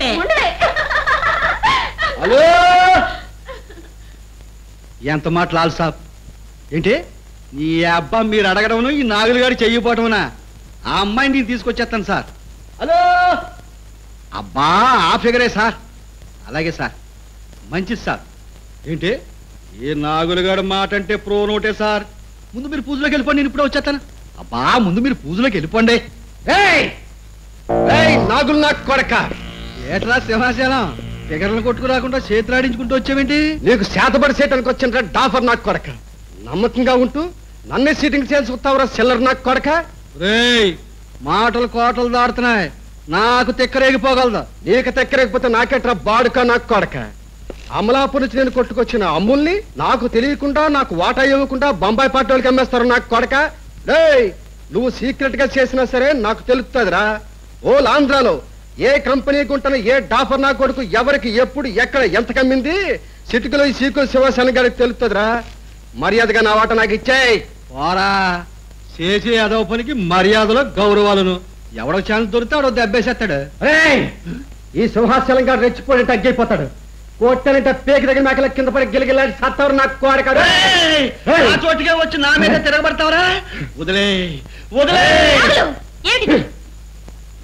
చేస్తానంటే. హలో, ఎంత మాట లాల్ సాబ్ ఏంటి ఈ అబ్బా మీరు అడగడమును ఈ నాగులు గారు చెయ్యిపోవటమునా? ఆ అమ్మాయిని నేను తీసుకొచ్చేస్తాను సార్. హలో అబ్బా ఆ ఫిగరే సార్. అలాగే సార్, మంచిది సార్. ఏంటి ఏ నాగులుగాడు మాట అంటే ప్రో నోటే సార్. ముందు మీరు పూజలోకి వెళ్ళిపోండి, నేను ఇప్పుడే వచ్చేస్తాను. అబ్బా ముందు మీరు పూజలోకి వెళ్ళిపోండి. నాగులు నాకు కొడక ఏట్రా సింహాచలం ఫిగర్లు కొట్టుకు రాకుండా చేతులాడించుకుంటూ వచ్చావేంటి? నీకు శాతపడి చేయటానికి వచ్చిన డాఫర్ నాకు కొడక. నమ్మకంగా ఉంటూ నన్నే సీటింగ్ చేసుకుంటావురా సిల్లర్ నాకు కొడక. రేయ్ మాటలు కోటలు దాడుతున్నాయి, నాకు తెక్కరేగిపోగలదు. నీకు తెక్కరేగిపోతే నాకేట్రా బాడుక నాకు కొడక. అమలాపురం నుంచి నేను కొట్టుకొచ్చిన అమ్ముల్ని నాకు తెలియకుండా నాకు వాటా ఇవ్వకుండా బొంబాయి పార్టీ వాళ్ళకి అమ్మేస్తారు నాకు కొడక. రేయ్ నువ్వు సీక్రెట్ గా చేసినా సరే నాకు తెలుస్తుందిరా. ఓల్ ఆంధ్రాలో ఏ కంపెనీ గుంటన ఏ డాఫర్ నా కొడుకు ఎవరికి ఎప్పుడు ఎక్కడ ఎంత కమ్మింది సిటికలో ఈ సీకు శివసేన గారికి తెలుస్తుందిరా. మర్యాదగా నా వాట నాకు ఇచ్చేయ్. పోరా చేసే అదవ పనికి మర్యాదలో గౌరవాలను ఎవడో ఛాన్స్ దొరికితే ఆడో దెబ్బేసేస్తాడు. ఈ సింహాచలం గారు రెచ్చిపోయి తగ్గిపోతాడు. కోట్టనంటే పేకి దగ్గర మేకల కింద పడి గిలగిలాడి సత్తవరు నాకు కోడకాడు. చోటుగా వచ్చి నా మీద తిరగబడతావరా? వదిలే వదిలే.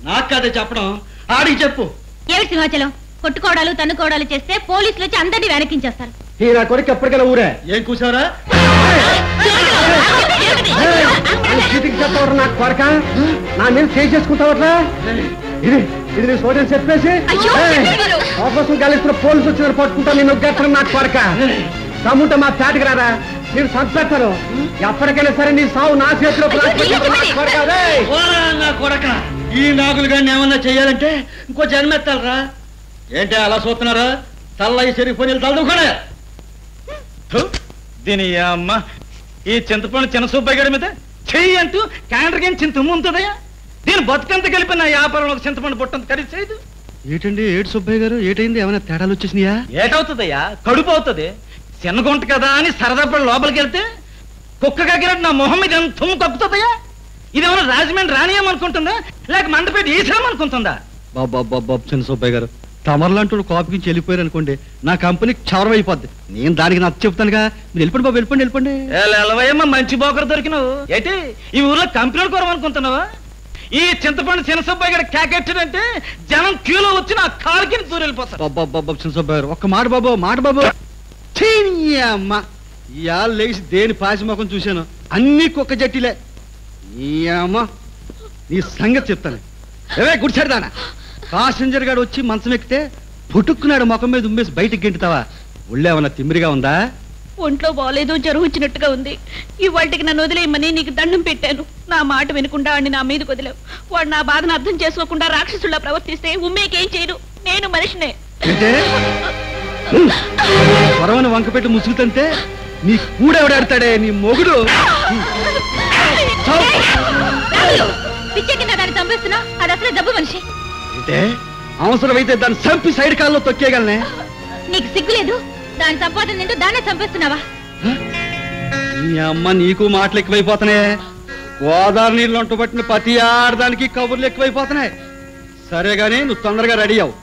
నాకు కదే చెప్పడం, ఆడికి చెప్పు. ఏమిటి సింహాచలం, కొట్టుకోవడాలు తన్నుకోవడాలు చేస్తే పోలీసులు వచ్చి అందరినీ వెనకించేస్తారు. ఈ నా కొడుకు ఎప్పటికైనా ఊరే. ఏం కూర్చోరా చెప్పవరా నాకు కొడక? నా మీద చేసుకుంటావట్లా? ఇది ఇది నీ సోదరి చెప్పేసి ఆపరేషన్ కలిసిన పోలీసు వచ్చిన పట్టుకుంటా నేను గెట్టడం నాకు కొడక. తమ్ముంటే మా పేటకి రారా, నేను సంపెడతాను. ఎప్పటికైనా సరే నీ సావు నా చేతిలో. నా కొడక ఈ నాగులు గారిని ఏమన్నా చెయ్యాలంటే ఇంకో జన్మెత్తాలరా. ఏంటి అలా చూస్తున్నారా? తల్లయి చెరిగిపోయి తలదుకోలే. దీని అమ్మ ఈ చింతపండు చిన్న సుబ్బయ్య గారి మీద చెయ్యి అంటూ క్యాండర్కి చింత ఉంటుందయ్యా. దీని బతుకంత కలిపి నా వ్యాపారం ఒక చింతపండు బుట్టంత ఖరీదు చేయదు. ఏంటండి ఏడు సుబ్బయ్య గారు, ఏటైంది? ఏమైనా తేడాలు వచ్చేసినాయా? ఏటవుతుందయ్యా, కడుపు అవుతుంది. చిన్నగుంట కదా అని సరదాపడి లోపలికి వెళ్తే కుక్క కగ్గినట్టు నా మొహం మీద తుమ్ము కప్పుతుందయ్యా. ఇదేమన్నా రాజమండ్రి రానియమనుకుంటుందా లేక మండపేట ఈసామనుకుంటుందా? బాబా చిన్న సుబ్బయ్య గారు, తమర్లాంటి కాపుకి వెళ్ళిపోయారు అనుకోండి, నా కంపెనీకి క్షవరం అయిపోద్ది. నేను దానికి నచ్చ చెప్తానుగా. మీరు వెళ్ళిపోండి బాబు, వెళ్ళిపోండి వెళ్ళిపోండి. ఎలవయమ్మా మంచి బోకరు దొరికినావు. ఏంటి ఈ ఊర్లో కంపెనీలు కోరమనుకుంటున్నావా? ఈ చింతపండు చిన్న సుబ్బయ్య గారు కేకెట్టాడంటే జనం క్యూలో వచ్చి నా కాలుకి దూరం వెళ్ళిపోతారు. బాబా చిన్న సుబ్బయ్య గారు ఒక్క మాట బాబు, మాట బాబు. అమ్మ ఇవాళ లేచి దేని పాసిమొఖం చూశాను, అన్ని కుక్క జట్టిలే. అమ్మ నీ సంగతి చెప్తాను. ఏవే గుడిచాడుదానా, ప్యాసింజర్ గారు వచ్చి మంచం ఎక్కితే పుట్టుక్కున్నాడు ముఖం మీద ఉమ్మేసి బయటికి గెంటుతావా? ఒళ్ళేమన్నా తిమ్మిరిగా ఉందా? ఒంట్లో బాగాలేదు, జ్వరం వచ్చినట్టుగా ఉంది. ఇవాళకి నన్ను వదిలేయమని నీకు దండం పెట్టాను. నా మాట వినకుండా వాడిని నా మీద వదిలేవు. వాడు నా బాధను అర్థం చేసుకోకుండా రాక్షసుల్లా ప్రవర్తిస్తే ఉమ్మేకేం చేయడు. నేను మనిషినే. పొరవని వంకపెట్టి ముసుగుతంటే నీ కూడెవడాడతాడే నీ మొగుడు. పిచ్చెక్కిన దాన్ని చంపేస్తున్నా, అది అసలు డబ్బు మనిషి. అంటే అవసరమైతే దాన్ని చంపి సైడ్ కాల్లో తొక్కేయగలనే. నీకు సిగ్గులేదు? దాని సంపాదన నింటూ దాన్నే చంపేస్తున్నావా? నీ అమ్మ నీకు మాటలు ఎక్కువైపోతున్నాయి. గోదావరి నీళ్ళు వంట పట్టిన ప్రతి ఆడదానికి కబుర్లు ఎక్కువైపోతున్నాయి. సరే గానీ నువ్వు తొందరగా రెడీ అవు.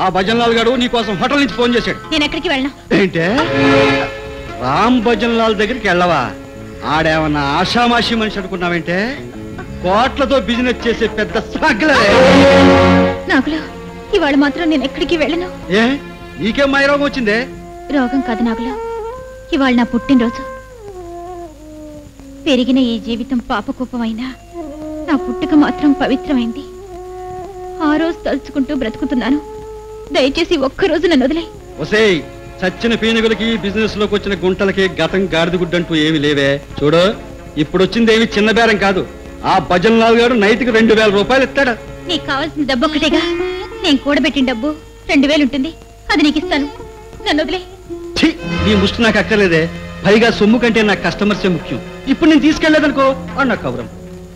ఆ భజన్లాల్ గారు నీకోసం హోటల్ నుంచి ఫోన్ చేశాడు. నేను ఎక్కడికి వెళ్ళను. ఏంటే రామ్ భజన్లాల్ దగ్గరికి వెళ్ళవా? ఆడేమన్నా ఆషామాషి మనిషి అనుకున్నావేంటే? కోట్లతో బిజినెస్ చేసే పెద్ద స్మగ్లర్. నాగులు ఇవాళ మాత్రం నేను ఎక్కడికి వెళ్ళను. ఏ నీకేం మాయరోగం వచ్చిందే? రోగం కాదు నాగులు, ఇవాళ నా పుట్టినరోజు. పెరిగిన ఈ జీవితం పాపకూపమైనా నా పుట్టుక మాత్రం పవిత్రమైంది. ఆ రోజు తలుచుకుంటూ బ్రతుకుతున్నాను. దయచేసి ఒక్కరోజు నన్ను వదిలే. ఒసేయ్ చచ్చిన పీనుగులకి బిజినెస్ లోకి వచ్చిన గుంటలకి గతం గాడిదగుడ్డంటూ ఏమి లేవే. చూడు ఇప్పుడు వచ్చింది ఏమి చిన్న బేరం కాదు. ఆ భజన్లాల్ గారు నైతికి 2000 రూపాయలు ఇస్తాడు. నీకు కావాల్సిన డబ్బు ఒక్కటేగా. నేను కూడబెట్టిన డబ్బు 2000 ఉంటుంది, అది నీకు ఇస్తాను. నన్ను వదిలే. నీ ముష్టి నాకు అక్కర్లేదే. పైగా సొమ్ము కంటే నాకు కస్టమర్సే ముఖ్యం. ఇప్పుడు నేను తీసుకెళ్లేదనుకో అని నాకు కవరం.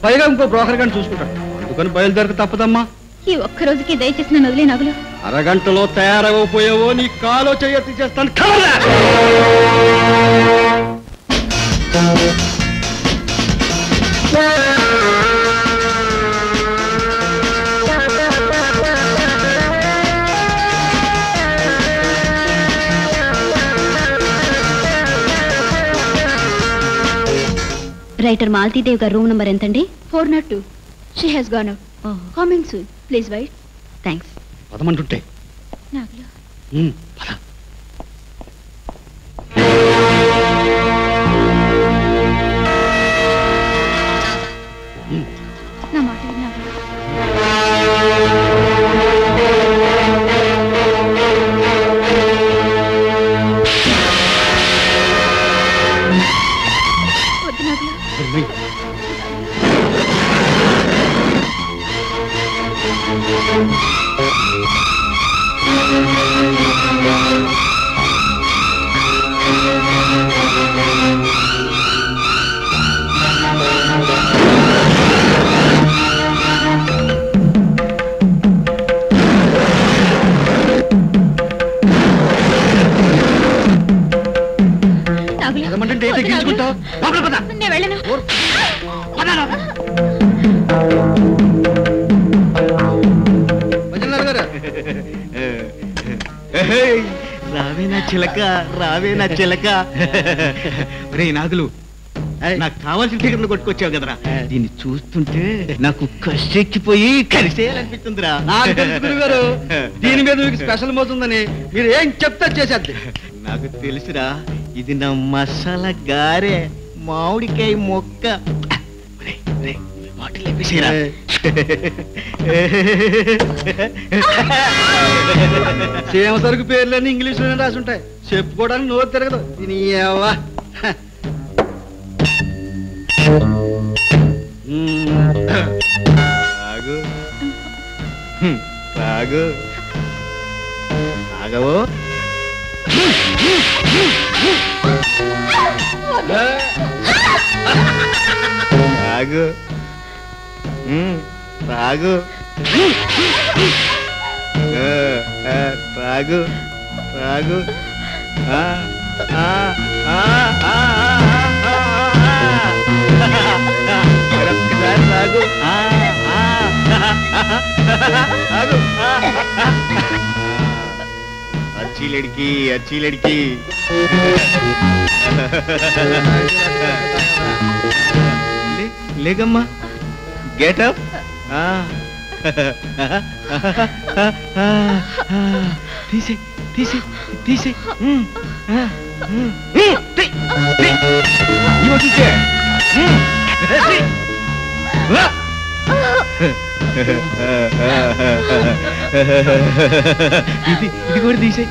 పైగా ఇంకో బ్రోకర్ గాని చూసుకుంటాడు. అందుకని బయలుదేరక తప్పదమ్మా. ఈ ఒక్క రోజుకి దయచేసి నన్ను వదిలే నాగులు. అరగంటలో తయారవపోయావో నీ కాలో చెయ్యి చేస్తాను. రైటర్ మాలతీదేవి గారి రూమ్ నంబర్ ఎంతండి? 402. She has gone out. Coming soon. Please wait. Thanks. పదమంటుంటే నాగులు పద. నా మాట నాగులు. వద్దు నాగులు. నేను వెళ్ళను. రావే నా చిలక, రావే నా చిలక. రే నాగులు, నాకు కావాల్సిన టికెట్లు కొట్టుకొచ్చావు కదరా. దీన్ని చూస్తుంటే నాకు కష్టెక్కిపోయి కలిసేయాలనిపిస్తుందిరా. నాకు తెలుసు గురుగారు, దీని మీద మీకు స్పెషల్ మోతుందని. మీరు ఏం చెప్తా చేసేద్ది. నాకు తెలుసురా, ఇది నా మసాలా గారె, మామిడికాయ మొక్క. బాటిల్ వేసేరా. సేమ సరుకు పేర్లన్నీ ఇంగ్లీష్ లోనే రాసి ఉంటాయి. చెప్పుకోవడానికి నోరు తిరగదు. దీని ఏవా రాగు రాగు రాగవు. రాగు రాగు రాగు రాగు. మరొక్కసారి రాగు. రాగు. अच्छी लड़की, अच्छी लड़की. लेगम्मा, गेट अप. తీసే తీసే తీసే. ఇది కూడా తీసే.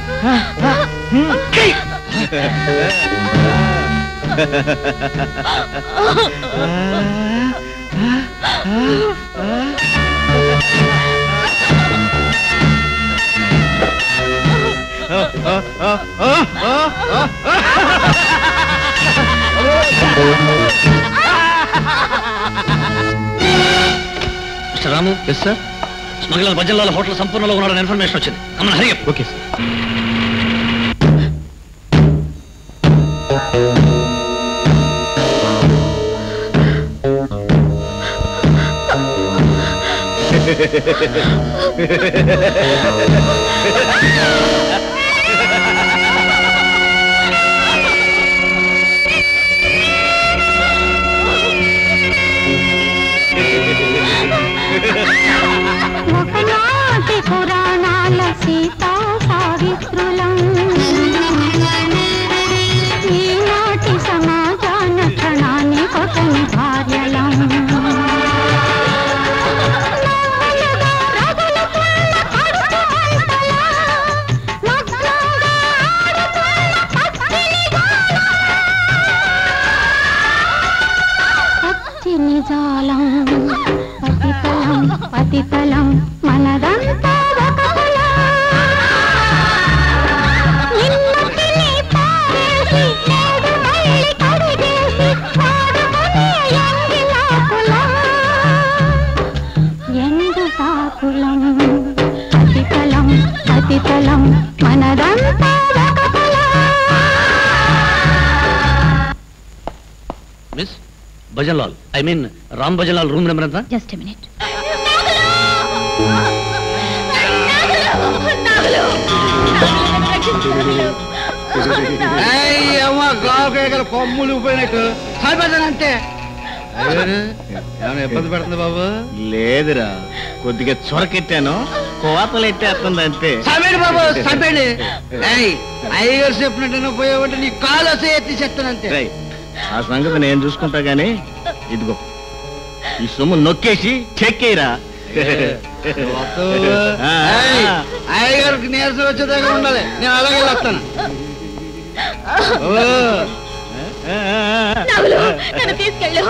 Mister Ramu. Yes sir. Smuggler బజల్లాల హోటల్ సంపూర్ణంలో ఉన్నాడని ఇన్ఫర్మేషన్ వచ్చింది. Come on hurry up. Okay sir. ఒకనాటి పురాణాల సీతా సావిత్రులం, ఈనాటి సమాజాన క్షణాన్ని కొట్టని భార్యలం. నిజాలం పతితలం పతితలం మనదంతా ఒక కులం. నిన్నటిని పారేసి నేడు మళ్ళీ కడిగేసి వాడుకునే ఎంగిలా కులం. ఎందు సాకులం పతితలం పతితలం మనదంతా ఒక కులం. Miss Bhajanlal, I mean Ram Bhajanlal room number ఎంత? Just a minute. గాలి కొమ్ములు పోయినట్టు సరిపోతానంటే ఏమైనా ఇబ్బంది పెడుతుంది బాబు? లేదురా, కొద్దిగా చొరకెట్టాను, కోతలు ఎట్టేస్తుంది అంతే. సబేడు బాబు సబేడు. అయ్యగారు చెప్పినట్టు పోయావంటే నీ కాలు వస్తే ఎత్తి చెప్తానంతే. రేయ్, ఆ సంగతి నేను చూసుకుంటా గానీ ఇదిగో ఈ సొమ్ము నొక్కేసి చెక్కేరా. అయ్యగారికి నీరసం వచ్చేదాకా ఉండాలి, నేను అలాగే వస్తాను. నన్ను తీసుకెళ్ళు,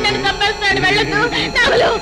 నన్ను చంపేస్తాడు, వెళ్ళదు.